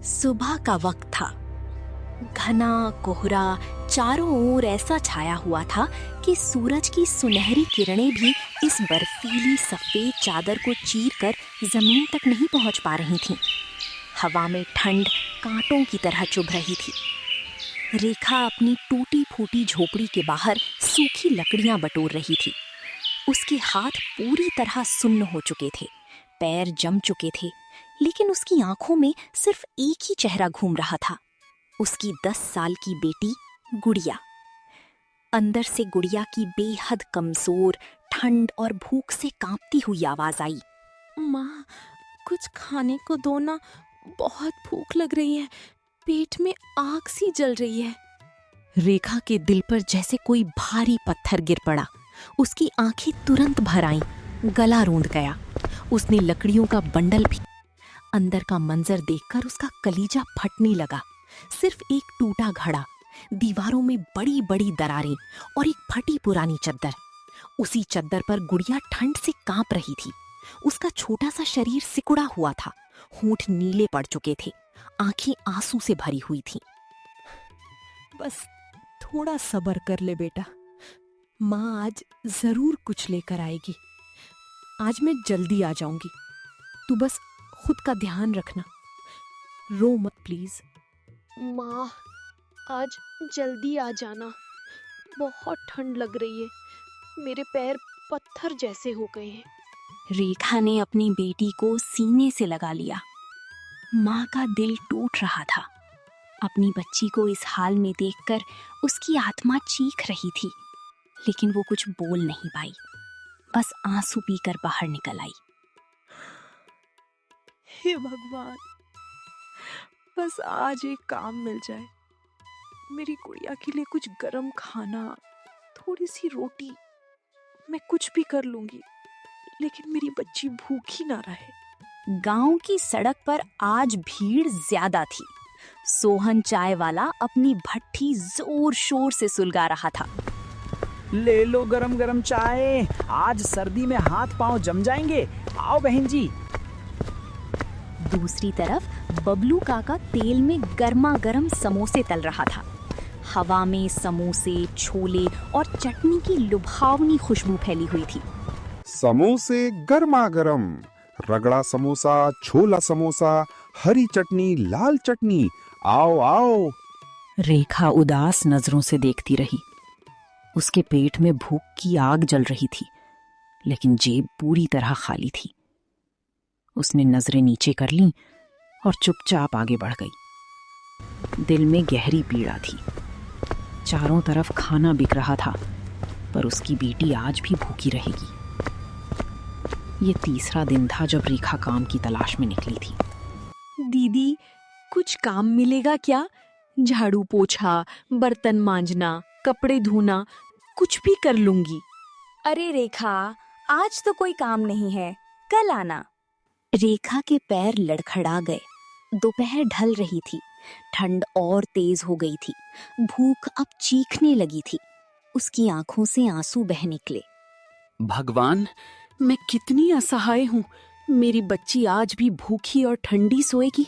सुबह का वक्त था। घना कोहरा चारों ओर ऐसा छाया हुआ था कि सूरज की सुनहरी किरणें भी इस बर्फीली सफेद चादर को चीरकर जमीन तक नहीं पहुंच पा रही थीं। हवा में ठंड कांटों की तरह चुभ रही थी। रेखा अपनी टूटी फूटी झोपड़ी के बाहर सूखी लकड़ियां बटोर रही थी। उसके हाथ पूरी तरह सुन्न हो चुके थे, पैर जम चुके थे, लेकिन उसकी आंखों में सिर्फ एक ही चेहरा घूम रहा था, उसकी 10 साल की बेटी गुड़िया। अंदर से गुड़िया की बेहद कमजोर, ठंड और भूख से कांपती हुई आवाज आई। माँ, कुछ खाने को दो ना, बहुत भूख लग रही है, पेट में आग सी जल रही है। रेखा के दिल पर जैसे कोई भारी पत्थर गिर पड़ा। उसकी आंखें तुरंत भर आईं, गला रूंध गया। उसने लकड़ियों का बंडल भी। अंदर का मंजर देखकर उसका कलीजा फटने लगा। सिर्फ एक टूटा घड़ा, दीवारों में बड़ी बड़ी दरारें और एक फटी पुरानी चद्दर। उसी चद्दर पर गुड़िया ठंड से कांप रही थी। उसका छोटा सा शरीर सिकुड़ा हुआ था, होंठ नीले पड़ चुके थे, आंखें आंसू से भरी हुई थीं। बस थोड़ा सब्र कर ले बेटा, माँ आज जरूर कुछ लेकर आएगी। आज मैं जल्दी आ जाऊंगी, तू बस खुद का ध्यान रखना, रो मत प्लीज। माँ, आज जल्दी आ जाना, बहुत ठंड लग रही है, मेरे पैर पत्थर जैसे हो गए हैं। रेखा ने अपनी बेटी को सीने से लगा लिया। माँ का दिल टूट रहा था। अपनी बच्ची को इस हाल में देखकर उसकी आत्मा चीख रही थी, लेकिन वो कुछ बोल नहीं पाई, बस आंसू पीकर बाहर निकल आई। हे भगवान, बस आज एक काम मिल जाए, मेरी गुड़िया के लिए कुछ गरम खाना, थोड़ी सी रोटी, मैं कुछ भी कर लूंगी, लेकिन मेरी बच्ची भूखी ना रहे। गांव की सड़क पर आज भीड़ ज्यादा थी। सोहन चाय वाला अपनी भट्ठी जोर शोर से सुलगा रहा था। ले लो गरम गरम चाय, आज सर्दी में हाथ पांव जम जाएंगे, आओ बहन जी। दूसरी तरफ बबलू काका तेल में गर्मा गर्म समोसे तल रहा था। हवा में समोसे, छोले और चटनी की लुभावनी खुशबू फैली हुई थी। समोसे गर्मा गर्म, रगड़ा समोसा, छोला समोसा, हरी चटनी, लाल चटनी, आओ आओ। रेखा उदास नजरों से देखती रही। उसके पेट में भूख की आग जल रही थी, लेकिन जेब पूरी तरह खाली थी। उसने नजरें नीचे कर लीं और चुपचाप आगे बढ़ गई। दिल में गहरी पीड़ा थी। चारों तरफ खाना बिक रहा था, पर उसकी बेटी आज भी भूखी रहेगी। ये तीसरा दिन था जब रेखा काम की तलाश में निकली थी। दीदी, कुछ काम मिलेगा क्या? झाड़ू पोछा, बर्तन मांजना, कपड़े धोना, कुछ भी कर लूंगी। अरे रेखा, आज तो कोई काम नहीं है, कल आना। रेखा के पैर लड़खड़ा गए। दोपहर ढल रही थी, ठंड और तेज हो गई थी, भूख अब चीखने लगी थी। उसकी आंखों से आंसू बह निकले। भगवान, मैं कितनी असहाय हूँ, मेरी बच्ची आज भी भूखी और ठंडी सोएगी।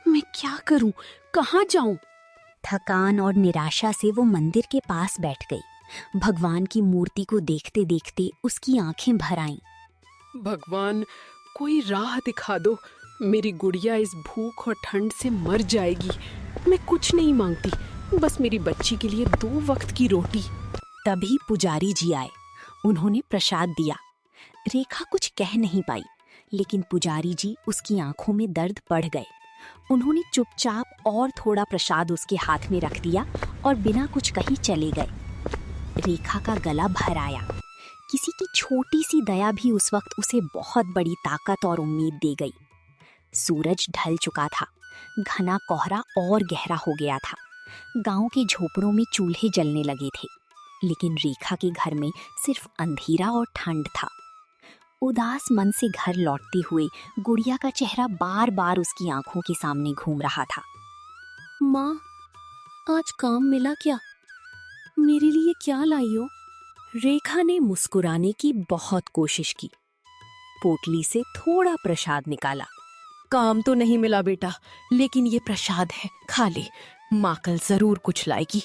मैं क्या करूँ, कहाँ जाऊँ? थकान और निराशा से वो मंदिर के पास बैठ गई। भगवान की मूर्ति को देखते देखते उसकी आंखें भर आईं। भगवान, कोई राह दिखा दो, मेरी गुड़िया इस भूख और ठंड से मर जाएगी। मैं कुछ नहीं मांगती, बस मेरी बच्ची के लिए 2 वक्त की रोटी। तभी पुजारी जी आए। उन्होंने प्रसाद दिया। रेखा कुछ कह नहीं पाई, लेकिन पुजारी जी उसकी आंखों में दर्द बढ़ गए। उन्होंने चुपचाप और थोड़ा प्रसाद उसके हाथ में रख दिया और बिना कुछ कहे चले गए। रेखा का गला भर आया। किसी की छोटी सी दया भी उस वक्त उसे बहुत बड़ी ताकत और उम्मीद दे गई। सूरज ढल चुका था, घना कोहरा और गहरा हो गया था। गांव के झोपड़ों में चूल्हे जलने लगे थे, लेकिन रेखा के घर में सिर्फ अंधेरा और ठंड था। उदास मन से घर लौटते हुए गुड़िया का चेहरा बार बार उसकी आंखों के सामने घूम रहा था। माँ, आज काम मिला क्या? मेरे लिए क्या लाई हो? रेखा ने मुस्कुराने की बहुत कोशिश की। पोटली से थोड़ा प्रसाद निकाला, काम तो नहीं मिला बेटा, लेकिन ये प्रसाद है, खा ले, माँ कल जरूर कुछ लाएगी।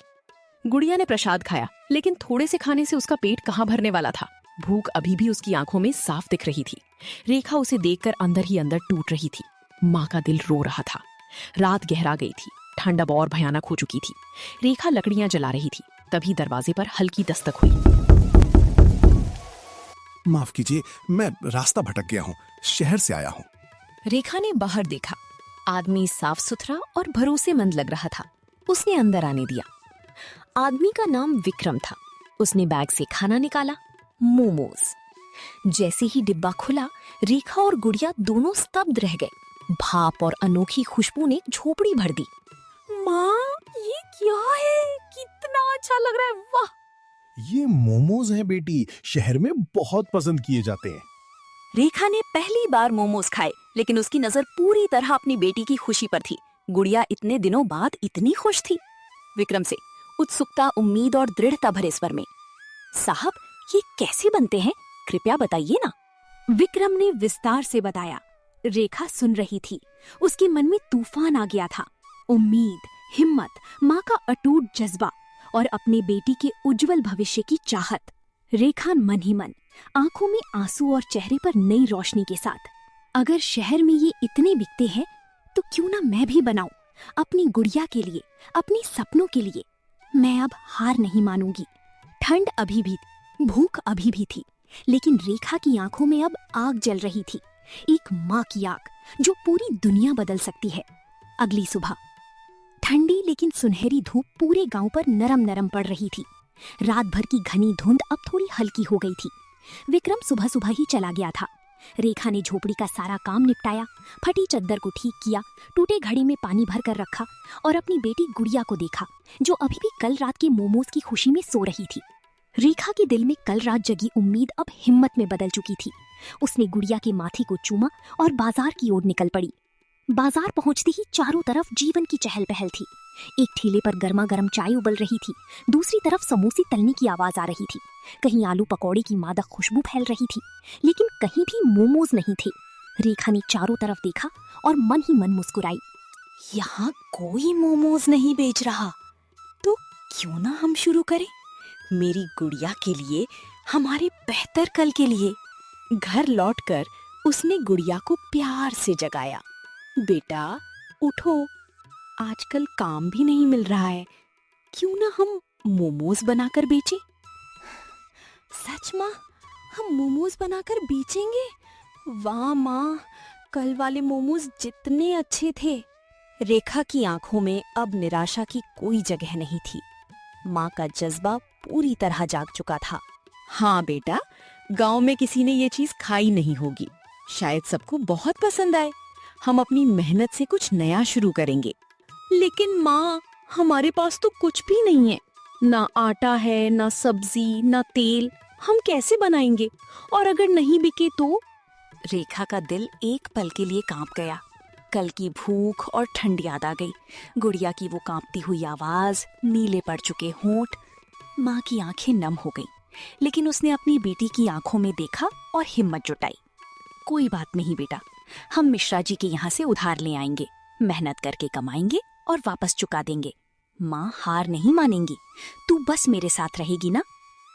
गुड़िया ने प्रसाद खाया, लेकिन थोड़े से खाने से उसका पेट कहाँ भरने वाला था। भूख अभी भी उसकी आंखों में साफ दिख रही थी। रेखा उसे देखकर अंदर ही अंदर टूट रही थी। माँ का दिल रो रहा था। रात गहरा गई थी, ठंड अब और भयानक हो चुकी थी। रेखा लकड़ियां जला रही थी, तभी दरवाजे पर हल्की दस्तक हुई। माफ कीजिए, मैं रास्ता भटक गया हूँ, शहर से आया हूँ। रेखा ने बाहर देखा। आदमी साफ सुथरा और भरोसेमंद लग रहा था। उसने अंदर आने दिया। आदमी का नाम विक्रम था। उसने बैग से खाना निकाला, मोमोज। जैसे ही डिब्बा खुला, रेखा और गुड़िया दोनों स्तब्ध रह गए। भाप और अनोखी खुशबू ने झोपड़ी भर दी। माँ, ये क्या है? कितना अच्छा लग रहा है, वाह! ये मोमोज हैं बेटी, शहर में बहुत पसंद किए जाते हैं। रेखा ने पहली बार मोमोज खाए, लेकिन उसकी नजर पूरी तरह अपनी बेटी की खुशी पर थी। गुड़िया इतने दिनों बाद इतनी खुश थी। विक्रम से उत्सुकता, उम्मीद और दृढ़ता भरे स्वर में, साहब, ये कैसे बनते हैं? कृपया बताइए ना। विक्रम ने विस्तार से बताया। रेखा सुन रही थी। उसके मन में तूफान आ गया था। उम्मीद, हिम्मत, माँ का अटूट जज्बा और अपने बेटी के उज्जवल भविष्य की चाहत। रेखा मन ही मन, आंखों में आंसू और चेहरे पर नई रोशनी के साथ, अगर शहर में ये इतने बिकते हैं तो क्यों ना मैं भी बनाऊं, अपनी गुड़िया के लिए, अपने सपनों के लिए। मैं अब हार नहीं मानूंगी। ठंड अभी भी, भूख अभी भी थी, लेकिन रेखा की आंखों में अब आग जल रही थी, एक माँ की आग जो पूरी दुनिया बदल सकती है। अगली सुबह ठंडी लेकिन सुनहरी धूप पूरे गांव पर नरम नरम पड़ रही थी। रात भर की घनी धुंध अब थोड़ी हल्की हो गई थी। विक्रम सुबह सुबह ही चला गया था। रेखा ने झोपड़ी का सारा काम निपटाया, फटी चद्दर को ठीक किया, टूटे घड़ी में पानी भर कर रखा और अपनी बेटी गुड़िया को देखा, जो अभी भी कल रात के मोमोज की खुशी में सो रही थी। रेखा के दिल में कल रात जगी उम्मीद अब हिम्मत में बदल चुकी थी। उसने गुड़िया के माथे को चूमा और बाजार की ओर निकल पड़ी। बाजार पहुंचते ही चारों तरफ जीवन की चहल पहल थी। एक ठेले पर गर्मा गर्म चाय उबल रही थी, दूसरी तरफ समोसे तलने की आवाज आ रही थी। कहीं आलू पकौड़े की मादक खुशबू फैल रही थी, लेकिन कहीं भी मोमोज नहीं थे। रेखा ने चारों तरफ देखा और मन ही मन मुस्कुराई। यहाँ कोई मोमोज नहीं बेच रहा, तो क्यों ना हम शुरू करें, मेरी गुड़िया के लिए, हमारे बेहतर कल के लिए। घर लौटकर उसने गुड़िया को प्यार से जगाया। बेटा उठो, आजकल काम भी नहीं मिल रहा है, क्यों ना हम मोमोज बनाकर बेचें? सच माँ, हम मोमोज बनाकर बेचेंगे? वाह माँ, कल वाले मोमोज जितने अच्छे थे। रेखा की आंखों में अब निराशा की कोई जगह नहीं थी। माँ का जज्बा पूरी तरह जाग चुका था। हाँ बेटा, गांव में किसी ने ये चीज खाई नहीं होगी, शायद सबको बहुत पसंद आए। हम अपनी मेहनत से कुछ नया शुरू करेंगे। लेकिन माँ, हमारे पास तो कुछ भी नहीं है, ना आटा है, ना सब्जी, ना तेल। हम कैसे बनाएंगे? और अगर नहीं बिके तो? रेखा का दिल एक पल के लिए कांप गया। कल की भूख और ठंड याद आ गई। गुड़िया की वो कांपती हुई आवाज, नीले पड़ चुके होंठ। माँ की आंखें नम हो गईं, लेकिन उसने अपनी बेटी की आंखों में देखा और हिम्मत जुटाई। कोई बात नहीं बेटा, हम मिश्रा जी के यहाँ से उधार ले आएंगे, मेहनत करके कमाएंगे और वापस चुका देंगे। माँ हार नहीं मानेंगी, तू बस मेरे साथ रहेगी ना?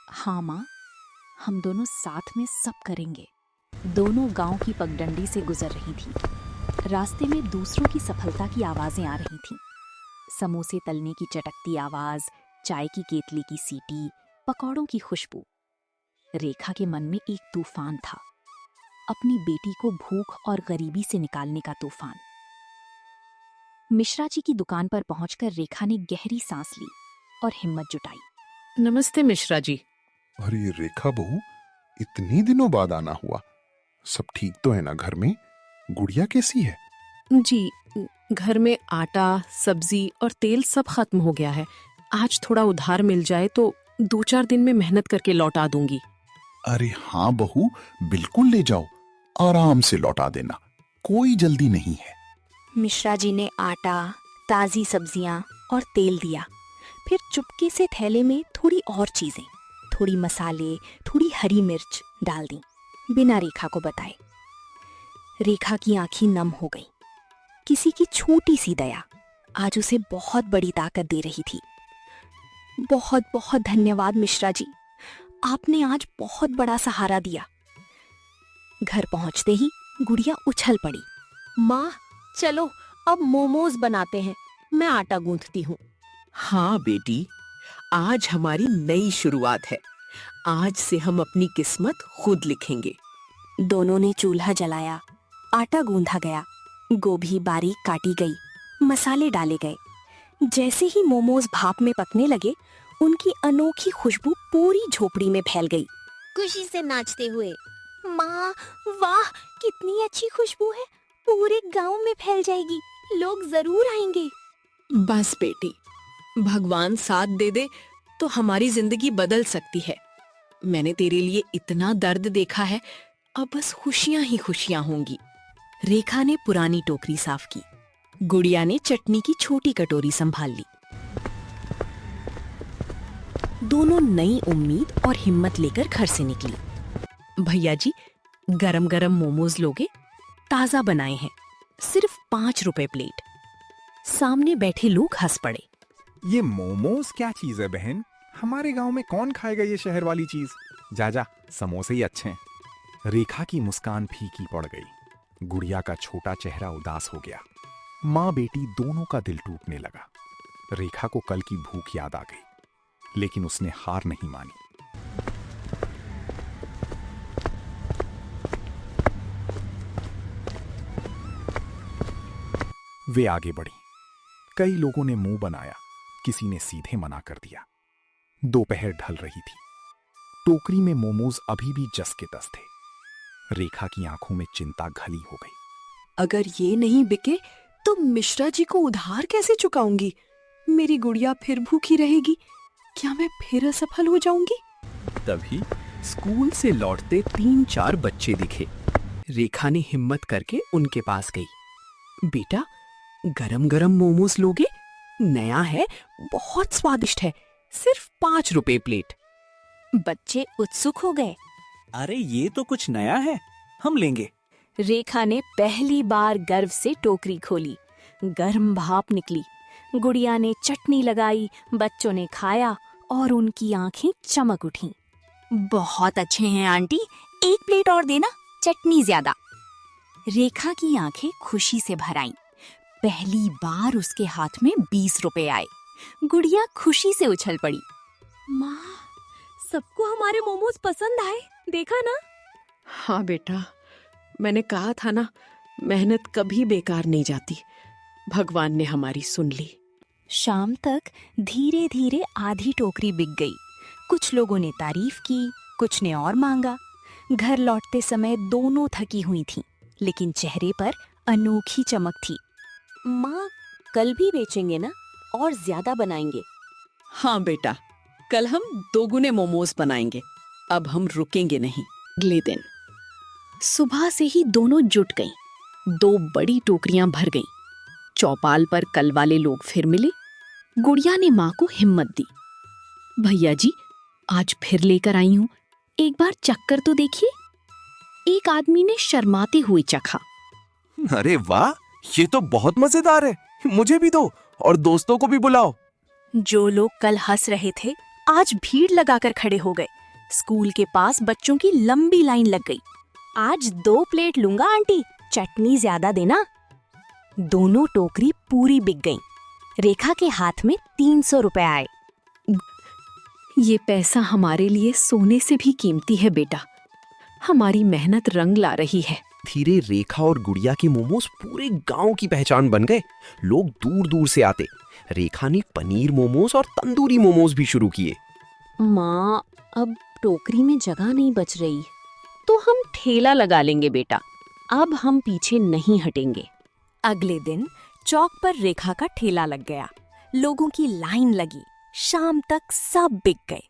हाँ माँ, हम दोनों साथ में सब करेंगे। दोनों गांव की पगडंडी से गुजर रही थी। रास्ते में दूसरों की सफलता की आवाजें आ रही थीं। समोसे तलने की चटकती आवाज, चाय की केतली की सीटी, पकौड़ों की खुशबू। रेखा के मन में एक तूफान था, अपनी बेटी को भूख और गरीबी से निकालने का तूफान। मिश्रा जी की दुकान पर पहुंचकर रेखा ने गहरी सांस ली और हिम्मत जुटाई। नमस्ते मिश्रा जी। अरे रेखा बहू, इतने दिनों बाद आना हुआ। सब ठीक तो है ना घर में? गुड़िया कैसी है? जी, घर में आटा, सब्जी और तेल सब खत्म हो गया है। आज थोड़ा उधार मिल जाए तो 2-4 दिन में मेहनत करके लौटा दूंगी। अरे हाँ बहू, बिल्कुल ले जाओ, आराम से लौटा देना, कोई जल्दी नहीं है। मिश्रा जी ने आटा, ताज़ी सब्जियां और तेल दिया। फिर चुपके से थैले में थोड़ी और चीजें, थोड़ी मसाले, थोड़ी हरी मिर्च डाल दी, बिना रेखा को बताए। रेखा की आंखें नम हो गईं। किसी की छोटी सी दया आज उसे बहुत बड़ी ताकत दे रही थी। बहुत बहुत धन्यवाद मिश्रा जी, आपने आज बहुत बड़ा सहारा दिया। घर पहुंचते ही गुड़िया उछल पड़ी। माँ चलो अब मोमोज बनाते हैं, मैं आटा गूंथती हूँ। हाँ बेटी, आज हमारी नई शुरुआत है। आज से हम अपनी किस्मत खुद लिखेंगे। दोनों ने चूल्हा जलाया, आटा गूंथा गया, गोभी बारीक काटी गई, मसाले डाले गए। जैसे ही मोमोज भाप में पकने लगे, उनकी अनोखी खुशबू पूरी झोपड़ी में फैल गई। खुशी से नाचते हुए, माँ वाह कितनी अच्छी खुशबू है, पूरे गांव में फैल जाएगी, लोग जरूर आएंगे। बस बेटी, भगवान साथ दे दे तो हमारी जिंदगी बदल सकती है। मैंने तेरे लिए इतना दर्द देखा है, अब बस खुशियां ही खुशियां होंगी। रेखा ने पुरानी टोकरी साफ की, गुड़िया ने चटनी की छोटी कटोरी संभाल ली। दोनों नई उम्मीद और हिम्मत लेकर घर से निकली। भैया जी, गरम गरम मोमोज लोगे? ताजा बनाए हैं, सिर्फ 5 रुपए प्लेट। सामने बैठे लोग हंस पड़े। ये मोमोज क्या चीज है बहन? हमारे गांव में कौन खाएगा ये शहर वाली चीज? जा जा, समोसे ही अच्छे हैं। रेखा की मुस्कान फीकी पड़ गई। गुड़िया का छोटा चेहरा उदास हो गया। माँ बेटी दोनों का दिल टूटने लगा। रेखा को कल की भूख याद आ गई, लेकिन उसने हार नहीं मानी। वे आगे बढ़ी। कई लोगों ने मुंह बनाया, किसी ने सीधे मना कर दिया। दोपहर ढल रही थी। टोकरी में मोमोज अभी भी जस के तस थे। रेखा की आंखों में चिंता घली हो गई। अगर ये नहीं बिके तो मिश्रा जी को उधार कैसे चुकाऊंगी? मेरी गुड़िया फिर भूखी रहेगी, क्या मैं फिर असफल हो जाऊंगी? तभी स्कूल से लौटते 3-4 बच्चे दिखे। रेखा ने हिम्मत करके उनके पास गई। बेटा, गरम गरम मोमोज लोगे? नया है, बहुत स्वादिष्ट है, सिर्फ 5 रुपए प्लेट। बच्चे उत्सुक हो गए। अरे ये तो कुछ नया है, हम लेंगे। रेखा ने पहली बार गर्व से टोकरी खोली। गर्म भाप निकली। गुड़िया ने चटनी लगाई, बच्चों ने खाया और उनकी आंखें चमक उठीं। बहुत अच्छे हैं आंटी, 1 प्लेट और देना, चटनी ज्यादा। रेखा की आंखें खुशी से भर आईं। पहली बार उसके हाथ में 20 रुपए आए। गुड़िया खुशी से उछल पड़ी। माँ, सबको हमारे मोमोज पसंद आए, देखा ना? हाँ बेटा, मैंने कहा था ना, मेहनत कभी बेकार नहीं जाती। भगवान ने हमारी सुन ली। शाम तक धीरे धीरे आधी टोकरी बिक गई। कुछ लोगों ने तारीफ की, कुछ ने और मांगा। घर लौटते समय दोनों थकी हुई थीं, लेकिन चेहरे पर अनोखी चमक थी। माँ, कल भी बेचेंगे ना, और ज्यादा बनाएंगे। हाँ बेटा, कल हम 2 गुने मोमोज बनाएंगे, अब हम रुकेंगे नहीं। अगले दिन सुबह से ही दोनों जुट गईं। 2 बड़ी टोकरियां भर गईं। चौपाल पर कल वाले लोग फिर मिले। गुड़िया ने माँ को हिम्मत दी। भैया जी, आज फिर लेकर आई हूँ, एक बार चक्कर तो देखिए। एक आदमी ने शर्माते हुए चखा। अरे वाह, ये तो बहुत मजेदार है, मुझे भी दो और दोस्तों को भी बुलाओ। जो लोग कल हंस रहे थे, आज भीड़ लगाकर खड़े हो गए। स्कूल के पास बच्चों की लंबी लाइन लग गई। आज 2 प्लेट लूंगा आंटी, चटनी ज्यादा देना। दोनों टोकरी पूरी बिक गईं। रेखा के हाथ में 300 रुपए आए। ये पैसा हमारे लिए सोने से भी कीमती है बेटा। हमारी मेहनत रंग ला रही है। धीरे रेखा और गुड़िया के मोमोज पूरे गांव की पहचान बन गए। लोग दूर दूर से आते। रेखा ने पनीर मोमोज और तंदूरी मोमोज भी शुरू किए। माँ, अब टोकरी में जगह नहीं बच रही, तो हम ठेला लगा लेंगे बेटा। अब हम पीछे नहीं हटेंगे। अगले दिन चौक पर रेखा का ठेला लग गया। लोगों की लाइन लगी। शाम तक सब बिक गए।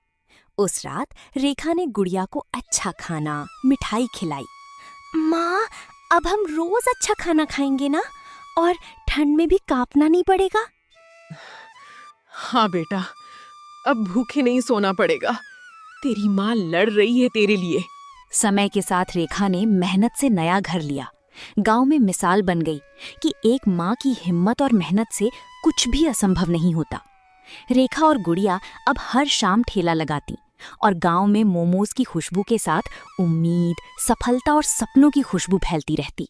उस रात रेखा ने गुड़िया को अच्छा खाना, मिठाई खिलाई। माँ, अब हम रोज अच्छा खाना खाएंगे ना, और ठंड में भी कांपना नहीं पड़ेगा। हाँ बेटा, अब भूखे नहीं सोना पड़ेगा। तेरी माँ लड़ रही है तेरे लिए। समय के साथ रेखा ने मेहनत से नया घर लिया। गांव में मिसाल बन गई कि एक माँ की हिम्मत और मेहनत से कुछ भी असंभव नहीं होता। रेखा और गुड़िया अब हर शाम ठेला लगाती और गांव में मोमोज की खुशबू के साथ उम्मीद, सफलता और सपनों की खुशबू फैलती रहती।